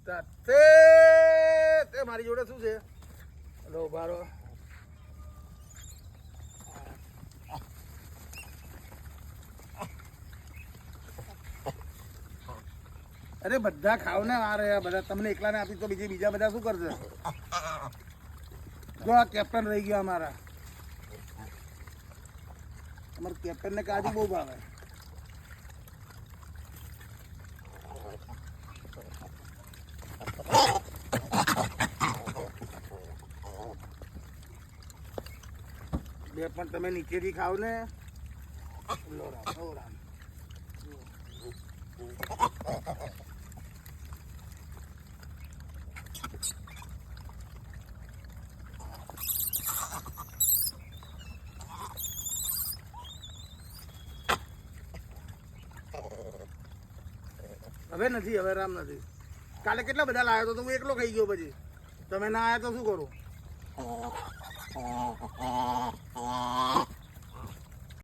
તે મારી જોડે શું છે? હલો ઉભારો. અરે બધા ખાવ ને આ રહ્યા બધા. તમને એકલાને આપી તો બીજા બધા શું કરશે? જો આ કેપ્ટન રહી ગયો અમારા કેપ્ટન ને કાજુ બહુ ભાવે. બે પણ તમે નીચેથી ખાવ ને. હવે નથી, હવે રામ નથી. કાલે કેટલા બધા લાવ્યો તો હું એકલો ખાઈ ગયો. પછી તમે ના આવ્યા તો શું કરું?